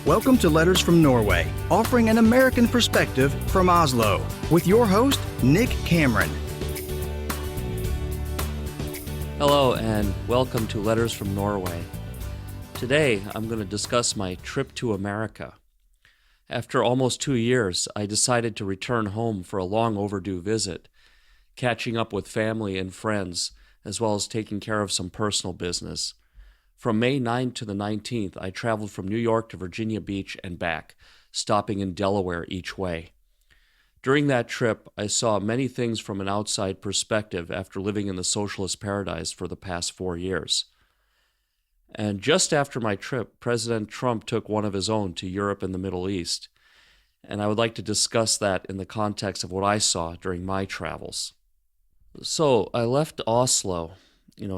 Welcome to Letters from Norway, offering an American perspective from Oslo, with your host, Nick Cameron. Hello and welcome to Letters from Norway. Today I'm going to discuss my trip to America. After almost 2 years, I decided to return home for a long overdue visit, catching up with family and friends, as well as taking care of some personal business. From May 9th to the 19th, I traveled from New York to Virginia Beach and back, stopping in Delaware each way. During that trip, I saw many things from an outside perspective after living in the socialist paradise for the past 4 years. And just after my trip, President Trump took one of his own to Europe and the Middle East. And I would like to discuss that in the context of what I saw during my travels. So I left Oslo,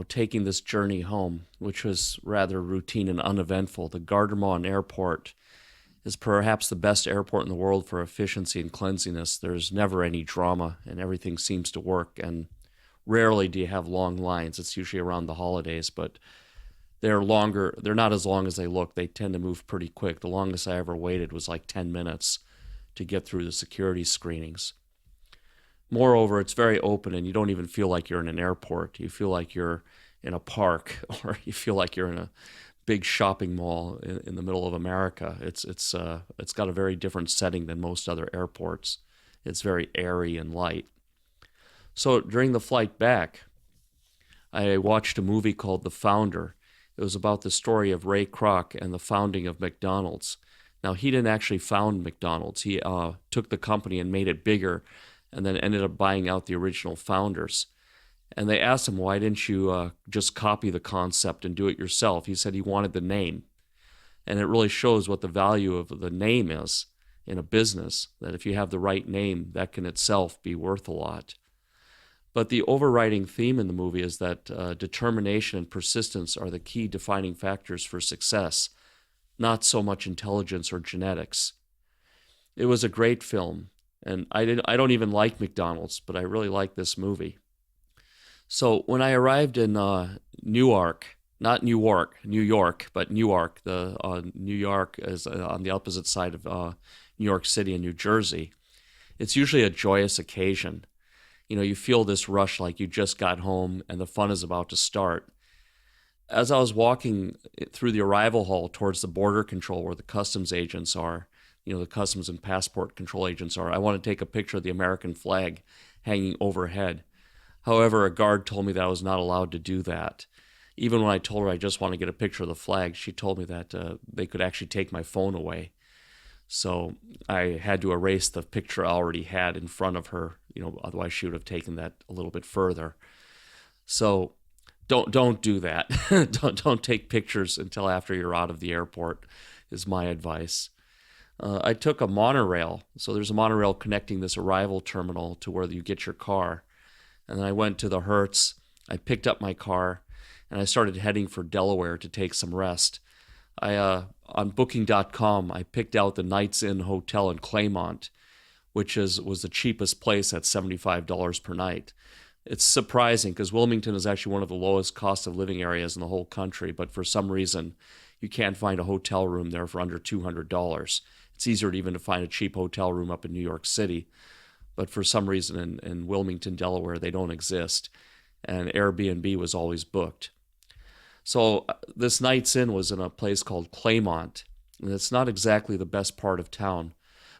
taking this journey home, which was rather routine and uneventful. The Gardermoen Airport is perhaps the best airport in the world for efficiency and cleanliness. There's never any drama, and everything seems to work, and rarely do you have long lines. It's usually around the holidays, but they're not as long as they look. They tend to move pretty quick. The longest I ever waited was like 10 minutes to get through the security screenings. Moreover, it's very open, and you don't even feel like you're in an airport. You feel like you're in a park, or you feel like you're in a big shopping mall in the middle of America. It's got a very different setting than most other airports. It's very airy and light. So during the flight back, I watched a movie called The Founder. It was about the story of Ray Kroc and the founding of McDonald's. Now, he didn't actually found McDonald's. He took the company and made it bigger, and then ended up buying out the original founders. And they asked him, why didn't you just copy the concept and do it yourself? He said he wanted the name. And it really shows what the value of the name is in a business, that if you have the right name, that can itself be worth a lot. But the overriding theme in the movie is that determination and persistence are the key defining factors for success, not so much intelligence or genetics. It was a great film. And I don't even like McDonald's, but I really like this movie. So when I arrived in Newark, not Newark, New York, but Newark, New York is on the opposite side of New York City and New Jersey, it's usually a joyous occasion. You feel this rush like you just got home and the fun is about to start. As I was walking through the arrival hall towards the border control where the customs agents are, the customs and passport control agents are, I want to take a picture of the American flag hanging overhead. However, a guard told me that I was not allowed to do that. Even when I told her I just want to get a picture of the flag, she told me that they could actually take my phone away. So I had to erase the picture I already had in front of her, otherwise she would have taken that a little bit further. So don't do that. don't take pictures until after you're out of the airport, is my advice. I took a monorail. So there's a monorail connecting this arrival terminal to where you get your car. And then I went to the Hertz. I picked up my car, and I started heading for Delaware to take some rest. On Booking.com, I picked out the Knights Inn Hotel in Claymont, which was the cheapest place at $75 per night. It's surprising because Wilmington is actually one of the lowest cost of living areas in the whole country, but for some reason, you can't find a hotel room there for under $200. It's easier even to find a cheap hotel room up in New York City. But for some reason in Wilmington, Delaware, they don't exist. And Airbnb was always booked. So this Night's Inn was in a place called Claymont. And it's not exactly the best part of town,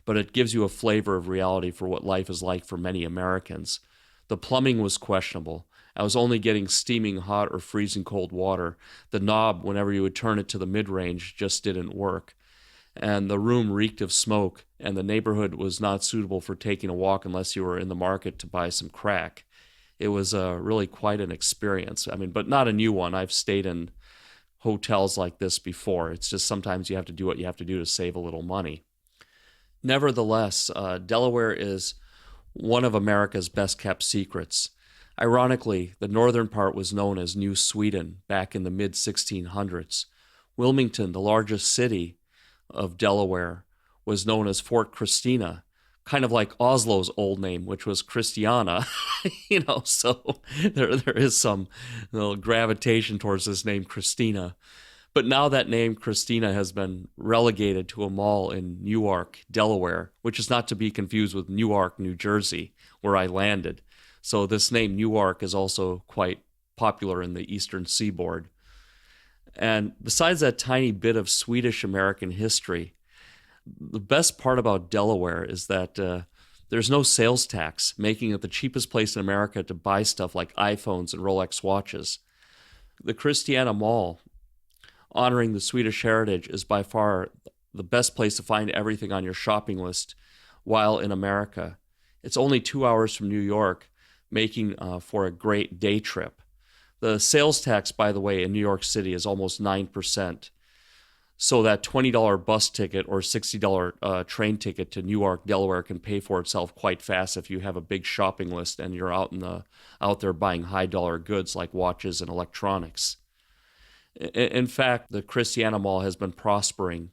but it gives you a flavor of reality for what life is like for many Americans. The plumbing was questionable. I was only getting steaming hot or freezing cold water. The knob, whenever you would turn it to the mid-range, just didn't work. And the room reeked of smoke, and the neighborhood was not suitable for taking a walk unless you were in the market to buy some crack. It was really quite an experience. But not a new one. I've stayed in hotels like this before. It's just sometimes you have to do what you have to do to save a little money. Nevertheless, Delaware is one of America's best-kept secrets. Ironically, the northern part was known as New Sweden back in the mid-1600s. Wilmington, the largest city of Delaware, was known as Fort Christina, kind of like Oslo's old name, which was Christiana. So there is some gravitation towards this name Christina. But now that name, Christina, has been relegated to a mall in Newark, Delaware, which is not to be confused with Newark, New Jersey, where I landed. So this name, Newark, is also quite popular in the eastern seaboard. And besides that tiny bit of Swedish American history, the best part about Delaware is that there's no sales tax, making it the cheapest place in America to buy stuff like iPhones and Rolex watches. The Christiana Mall, honoring the Swedish heritage, is by far the best place to find everything on your shopping list while in America. It's only 2 hours from New York, making for a great day trip. The sales tax, by the way, in New York City is almost 9%. So that $20 bus ticket or $60 train ticket to Newark, Delaware can pay for itself quite fast if you have a big shopping list and you're out there buying high dollar goods like watches and electronics. In fact, the Christiana Mall has been prospering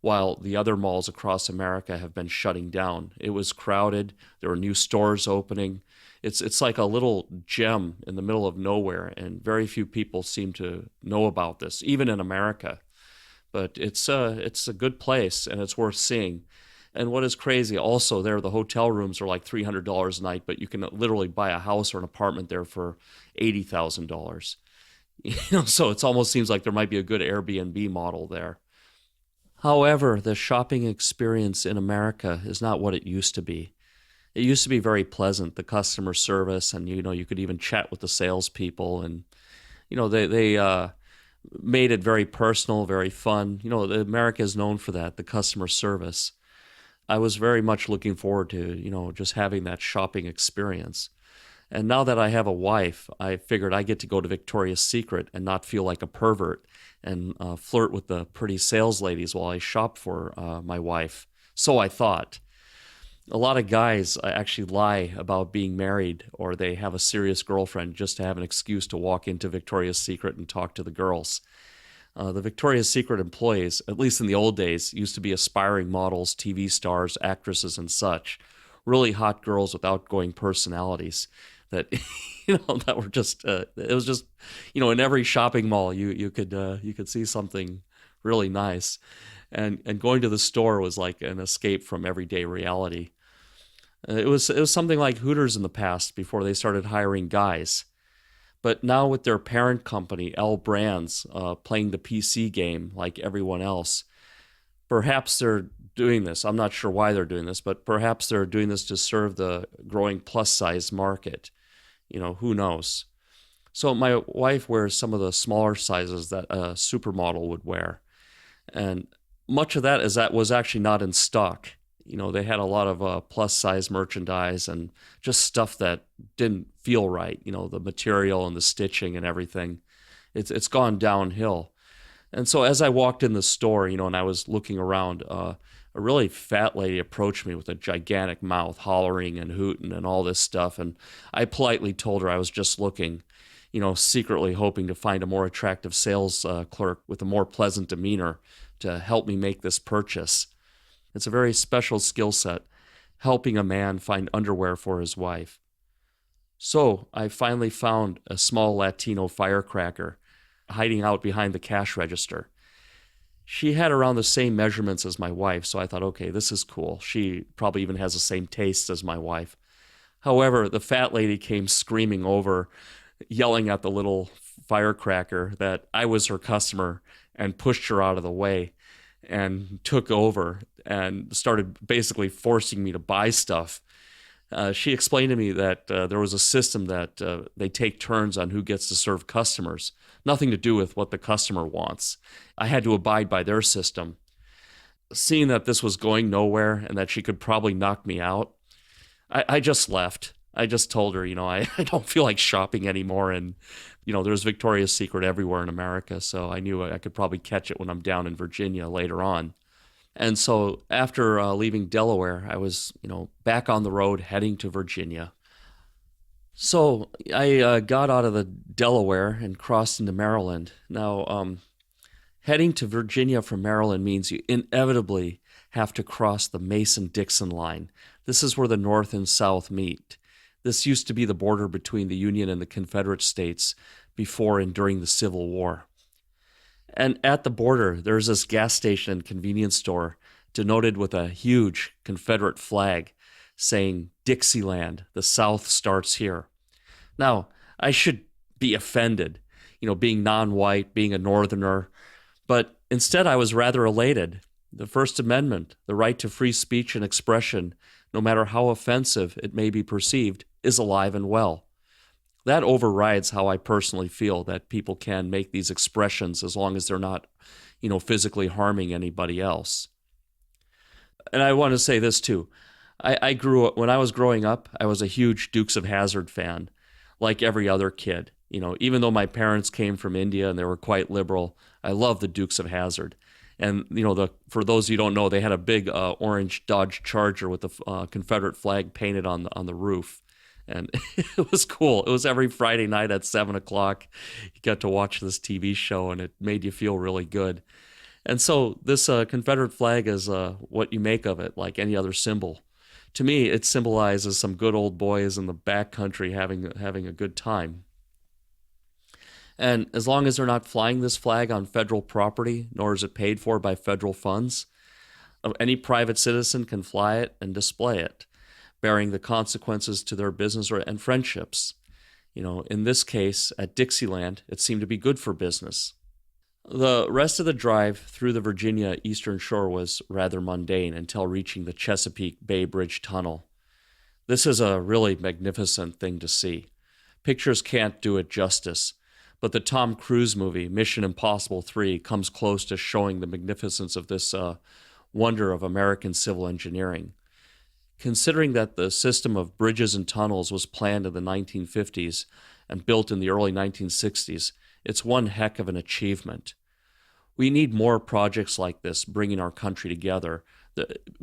while the other malls across America have been shutting down. It was crowded. There were new stores opening. It's like a little gem in the middle of nowhere, and very few people seem to know about this, even in America. But it's a good place, and it's worth seeing. And what is crazy, also there, the hotel rooms are like $300 a night, but you can literally buy a house or an apartment there for $80,000. So it almost seems like there might be a good Airbnb model there. However, the shopping experience in America is not what it used to be. It used to be very pleasant, the customer service, and you could even chat with the salespeople, and they made it very personal, very fun. America is known for that, the customer service. I was very much looking forward to, just having that shopping experience. And now that I have a wife, I figured I get to go to Victoria's Secret and not feel like a pervert and flirt with the pretty sales ladies while I shop for my wife. So I thought. A lot of guys actually lie about being married, or they have a serious girlfriend just to have an excuse to walk into Victoria's Secret and talk to the girls. The Victoria's Secret employees, at least in the old days, used to be aspiring models, TV stars, actresses, and such. Really hot girls with outgoing personalities that that were just it was just in every shopping mall you could see something really nice. And going to the store was like an escape from everyday reality. It was something like Hooters in the past before they started hiring guys. But now with their parent company, L Brands, playing the PC game like everyone else, perhaps they're doing this. I'm not sure why they're doing this, but perhaps they're doing this to serve the growing plus-size market. Who knows? So my wife wears some of the smaller sizes that a supermodel would wear. And much of that was actually not in stock. They had a lot of plus size merchandise and just stuff that didn't feel right. The material and the stitching and everything. It's gone downhill. And so as I walked in the store, and I was looking around, a really fat lady approached me with a gigantic mouth, hollering and hooting and all this stuff. And I politely told her I was just looking, secretly hoping to find a more attractive sales clerk with a more pleasant demeanor to help me make this purchase. It's a very special skill set, helping a man find underwear for his wife. So I finally found a small Latino firecracker hiding out behind the cash register. She had around the same measurements as my wife, so I thought, okay, this is cool. She probably even has the same tastes as my wife. However, the fat lady came screaming over, yelling at the little firecracker that I was her customer, and pushed her out of the way and took over and started basically forcing me to buy stuff. She explained to me that there was a system that they take turns on who gets to serve customers. Nothing to do with what the customer wants. I had to abide by their system. Seeing that this was going nowhere and that she could probably knock me out, I just left. I just told her, I don't feel like shopping anymore. And, there's Victoria's Secret everywhere in America. So I knew I could probably catch it when I'm down in Virginia later on. And so after leaving Delaware, I was, back on the road heading to Virginia. So I got out of the Delaware and crossed into Maryland. Now, heading to Virginia from Maryland means you inevitably have to cross the Mason-Dixon line. This is where the North and South meet. This used to be the border between the Union and the Confederate States before and during the Civil War. And at the border, there's this gas station and convenience store denoted with a huge Confederate flag saying Dixieland, the South starts here. Now, I should be offended, being non white, being a Northerner, but instead I was rather elated. The First Amendment, the right to free speech and expression, no matter how offensive it may be perceived, is alive and well. That overrides how I personally feel that people can make these expressions as long as they're not, physically harming anybody else. And I want to say this too. I grew up, when I was growing up, I was a huge Dukes of Hazzard fan, like every other kid. Even though my parents came from India and they were quite liberal, I loved the Dukes of Hazzard. And for those who don't know, they had a big orange Dodge Charger with the Confederate flag painted on the roof, and it was cool. It was every Friday night at 7 o'clock. You got to watch this TV show, and it made you feel really good. And so this Confederate flag is what you make of it, like any other symbol. To me, it symbolizes some good old boys in the backcountry having a good time. And as long as they're not flying this flag on federal property, nor is it paid for by federal funds, any private citizen can fly it and display it, bearing the consequences to their business and friendships. In this case, at Dixieland, it seemed to be good for business. The rest of the drive through the Virginia Eastern Shore was rather mundane until reaching the Chesapeake Bay Bridge Tunnel. This is a really magnificent thing to see. Pictures can't do it justice, but the Tom Cruise movie, Mission Impossible 3, comes close to showing the magnificence of this wonder of American civil engineering. Considering that the system of bridges and tunnels was planned in the 1950s and built in the early 1960s, it's one heck of an achievement. We need more projects like this, bringing our country together.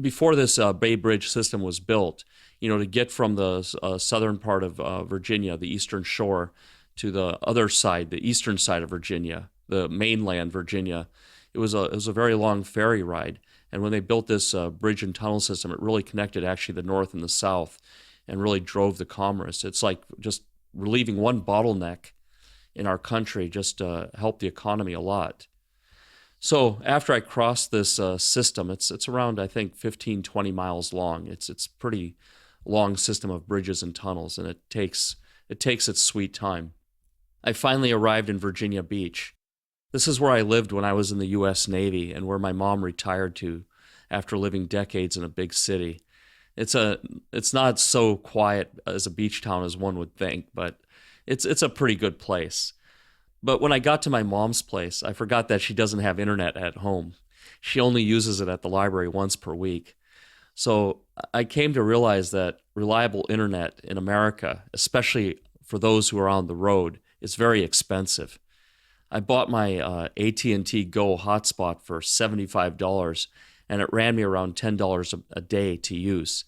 Before this Bay Bridge system was built, to get from the southern part of Virginia, the Eastern Shore, to the other side, the eastern side of Virginia, the mainland Virginia, it was a very long ferry ride. And when they built this bridge and tunnel system, it really connected actually the north and the south and really drove the commerce. It's like just relieving one bottleneck in our country just helped the economy a lot. So after I crossed this system, it's around, I think, 15, 20 miles long. It's pretty long system of bridges and tunnels, and it takes its sweet time. I finally arrived in Virginia Beach. This is where I lived when I was in the U.S. Navy and where my mom retired to after living decades in a big city. It's not so quiet as a beach town as one would think, but it's a pretty good place. But when I got to my mom's place, I forgot that she doesn't have internet at home. She only uses it at the library once per week. So I came to realize that reliable internet in America, especially for those who are on the road, is very expensive. I bought my AT&T Go hotspot for $75, and it ran me around $10 a day to use.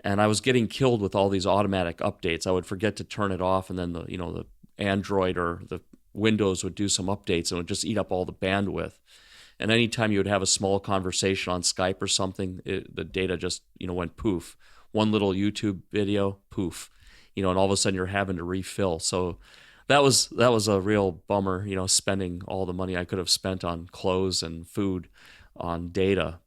And I was getting killed with all these automatic updates. I would forget to turn it off, and then the Android or the Windows would do some updates and it would just eat up all the bandwidth. And anytime you would have a small conversation on Skype or something, the data just went poof. One little YouTube video, poof. And all of a sudden you're having to refill. So that was a real bummer. Spending all the money I could have spent on clothes and food on data.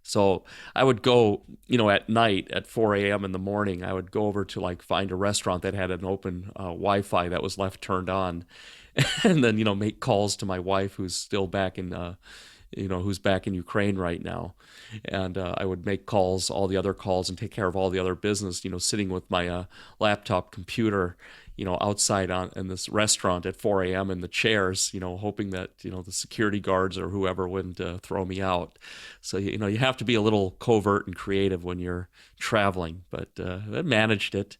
So I would go, at night at 4 a.m. in the morning, I would go over to find a restaurant that had an open Wi-Fi that was left turned on, and then, make calls to my wife who's still back in, who's back in Ukraine right now. And I would make calls, all the other calls, and take care of all the other business, sitting with my laptop computer, outside in this restaurant at 4 a.m. in the chairs, hoping that, the security guards or whoever wouldn't throw me out. So, you have to be a little covert and creative when you're traveling, but I managed it.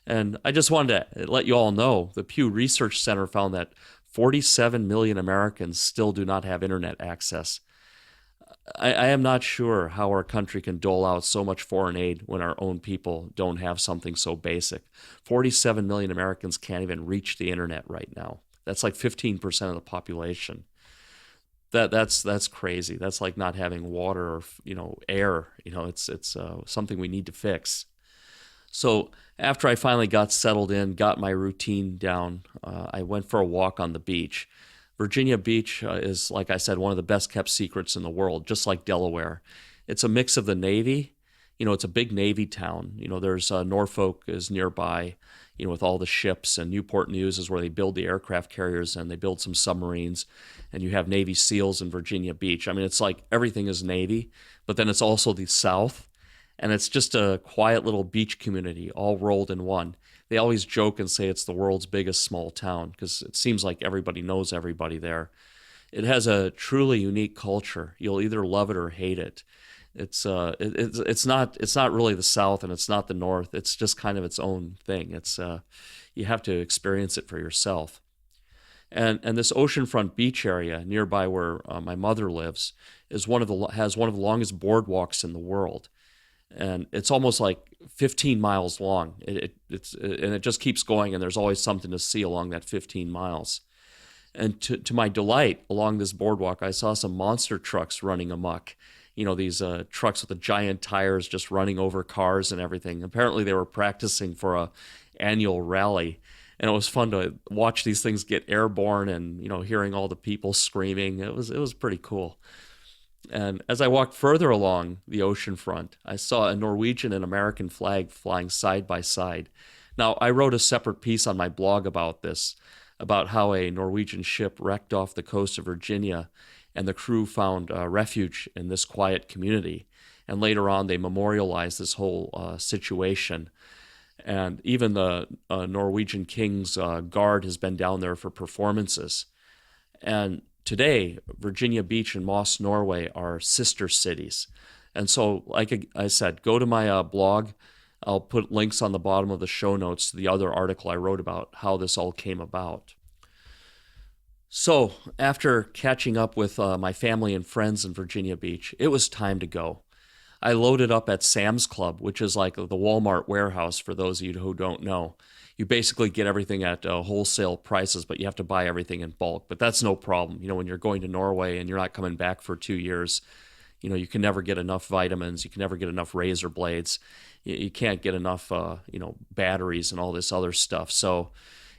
And I just wanted to let you all know, the Pew Research Center found that 47 million Americans still do not have internet access. I am not sure how our country can dole out so much foreign aid when our own people don't have something so basic. 47 million Americans can't even reach the internet right now. That's like 15% of the population. That's crazy. That's like not having water or air. It's something we need to fix. So after I finally got settled in, got my routine down, I went for a walk on the beach. Virginia Beach is, like I said, one of the best kept secrets in the world, just like Delaware. It's a mix of the Navy. It's a big Navy town. There's Norfolk is nearby, with all the ships, and Newport News is where they build the aircraft carriers and they build some submarines. And you have Navy SEALs in Virginia Beach. I mean, it's like everything is Navy, but then it's also the South. And it's just a quiet little beach community all rolled in one. They always joke and say it's the world's biggest small town because it seems like everybody knows everybody there. It has a truly unique culture. You'll either love it or hate it. It's not really the South and it's not the North. It's just kind of its own thing. You have to experience it for yourself. And this oceanfront beach area nearby where my mother lives has one of the longest boardwalks in the world, and it's almost like 15 miles long. And it just keeps going, and there's always something to see along that 15 miles. And to my delight, along this boardwalk, I saw some monster trucks running amok. These trucks with the giant tires just running over cars and everything. Apparently, they were practicing for a annual rally, and it was fun to watch these things get airborne and hearing all the people screaming. It was pretty cool. And as I walked further along the ocean front, I saw a Norwegian and American flag flying side by side. Now, I wrote a separate piece on my blog about this, about how a Norwegian ship wrecked off the coast of Virginia, and the crew found refuge in this quiet community. And later on, they memorialized this whole situation. And even the Norwegian King's Guard has been down there for performances. And today, Virginia Beach and Moss, Norway are sister cities. And so, like I said, go to my blog. I'll put links on the bottom of the show notes to the other article I wrote about how this all came about. So, after catching up with my family and friends in Virginia Beach, it was time to go. I loaded up at Sam's Club, which is like the Walmart warehouse for those of you who don't know. You basically get everything at wholesale prices, but you have to buy everything in bulk. But that's no problem. When you're going to Norway and you're not coming back for 2 years, you can never get enough vitamins. You can never get enough razor blades. You can't get enough, batteries and all this other stuff. So,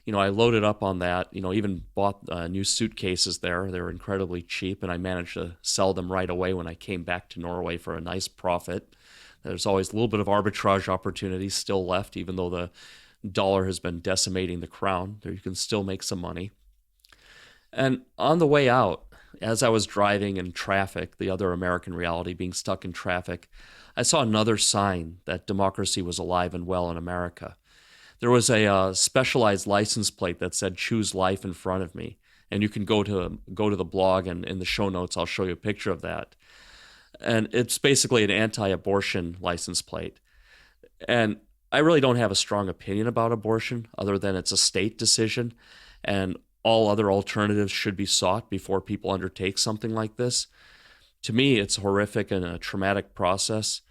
I loaded up on that, even bought new suitcases there. They were incredibly cheap, and I managed to sell them right away when I came back to Norway for a nice profit. There's always a little bit of arbitrage opportunities still left, even though the dollar has been decimating the crown. There you can still make some money. And on the way out, as I was driving in traffic, the other American reality, being stuck in traffic, I saw another sign that democracy was alive and well in America. There was a specialized license plate that said "Choose Life" in front of me, and you can go to the blog, and in the show notes I'll show you a picture of that. And it's basically an anti-abortion license plate. And I really don't have a strong opinion about abortion, other than it's a state decision, and all other alternatives should be sought before people undertake something like this. To me, it's horrific and a traumatic process,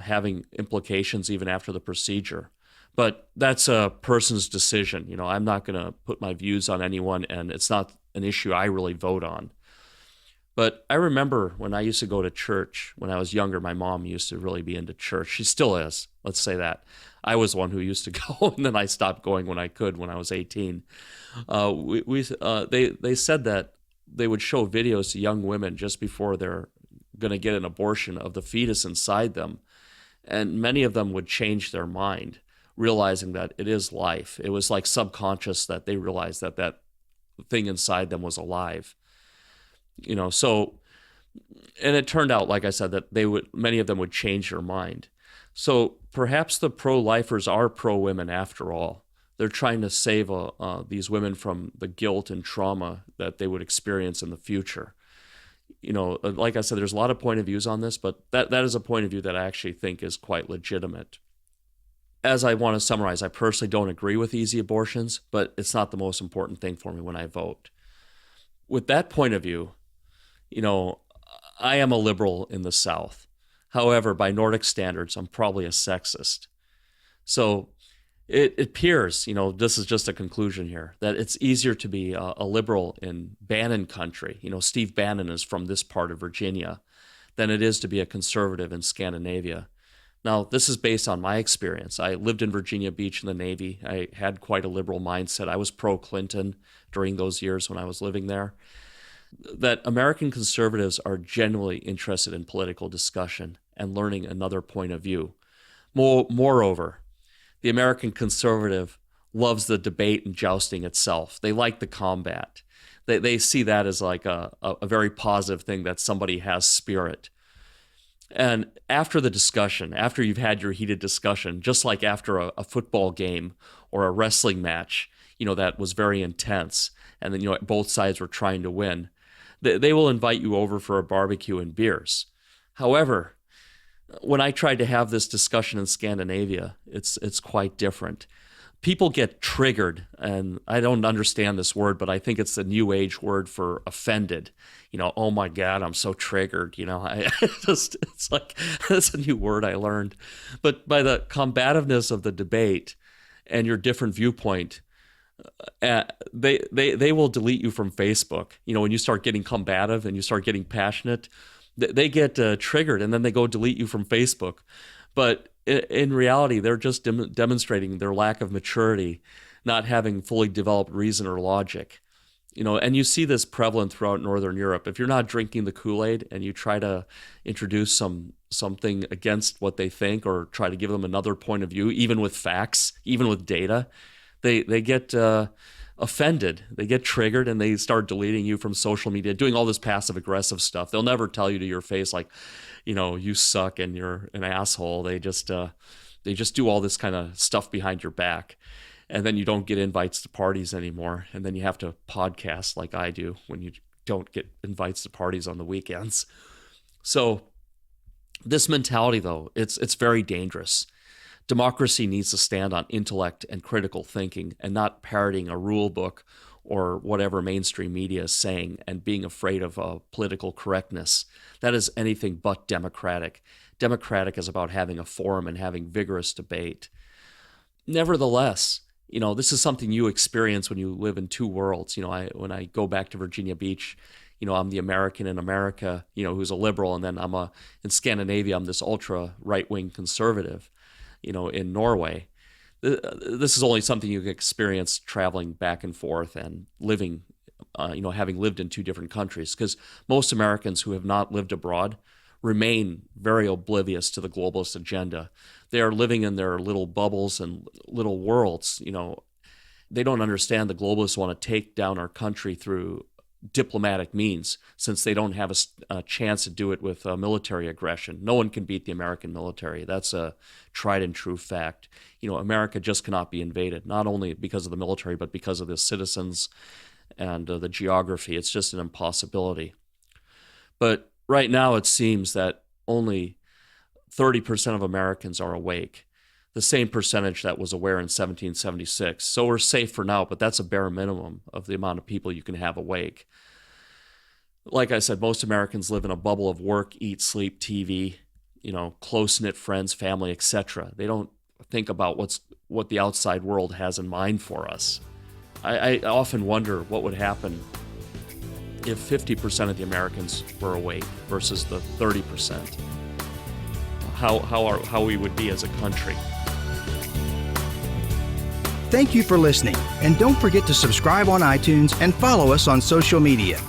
having implications even after the procedure. But that's a person's decision. I'm not going to put my views on anyone, and it's not an issue I really vote on. But I remember when I used to go to church when I was younger, my mom used to really be into church. She still is, let's say that. I was one who used to go, and then I stopped going when I could when I was 18. They said that they would show videos to young women just before they're going to get an abortion of the fetus inside them, and many of them would change their mind, realizing that it is life. It was like subconscious that they realized that that thing inside them was alive. So, and it turned out, like I said, that many of them would change their mind. So perhaps the pro-lifers are pro-women after all. They're trying to save these women from the guilt and trauma that they would experience in the future. Like I said, there's a lot of point of views on this, but that is a point of view that I actually think is quite legitimate. As I want to summarize, I personally don't agree with easy abortions, but it's not the most important thing for me when I vote. With that point of view, I am a liberal in the South. However, by Nordic standards, I'm probably a sexist. So it appears, this is just a conclusion here, that it's easier to be a liberal in Bannon country. Steve Bannon is from this part of Virginia, than it is to be a conservative in Scandinavia. Now, this is based on my experience. I lived in Virginia Beach in the Navy. I had quite a liberal mindset. I was pro-Clinton during those years when I was living there. That American conservatives are genuinely interested in political discussion and learning another point of view. Moreover, the American conservative loves the debate and jousting itself. They like the combat. They see that as like a very positive thing, that somebody has spirit. And after the discussion, after you've had your heated discussion, just like after a football game or a wrestling match, that was very intense, and then, both sides were trying to win, they will invite you over for a barbecue and beers. However, when I tried to have this discussion in Scandinavia, it's quite different. People get triggered, and I don't understand this word, but I think it's the new age word for offended. Oh my God, I'm so triggered. It's like, that's a new word I learned. But by the combativeness of the debate and your different viewpoint, they will delete you from Facebook. When you start getting combative and you start getting passionate, they get triggered, and then they go delete you from Facebook. But in reality, they're just demonstrating their lack of maturity, not having fully developed reason or logic. And you see this prevalent throughout Northern Europe. If you're not drinking the Kool-Aid and you try to introduce something against what they think, or try to give them another point of view, even with facts, even with data, they get offended. They get triggered, and they start deleting you from social media, doing all this passive aggressive stuff. They'll never tell you to your face, like, you suck and you're an asshole. They just do all this kind of stuff behind your back. And then you don't get invites to parties anymore. And then you have to podcast like I do when you don't get invites to parties on the weekends. So this mentality, though, it's very dangerous. Democracy needs to stand on intellect and critical thinking, and not parroting a rule book or whatever mainstream media is saying and being afraid of political correctness. That is anything but democratic. Democratic is about having a forum and having vigorous debate. Nevertheless, this is something you experience when you live in two worlds. When I go back to Virginia Beach, I'm the American in America, who's a liberal, and then in Scandinavia, I'm this ultra right-wing conservative, in Norway. This is only something you can experience traveling back and forth and living, having lived in two different countries, because most Americans who have not lived abroad remain very oblivious to the globalist agenda. They are living in their little bubbles and little worlds. They don't understand the globalists want to take down our country through diplomatic means, since they don't have a chance to do it with military aggression. No one can beat the American military. That's a tried and true fact. America just cannot be invaded, not only because of the military, but because of the citizens and the geography. It's just an impossibility. But right now, it seems that only 30% of Americans are awake, the same percentage that was aware in 1776. So we're safe for now, but that's a bare minimum of the amount of people you can have awake. Like I said, most Americans live in a bubble of work, eat, sleep, TV, close-knit friends, family, etc. They don't think about what the outside world has in mind for us. I often wonder what would happen if 50% of the Americans were awake versus the 30%. How we would be as a country. Thank you for listening, and don't forget to subscribe on iTunes and follow us on social media.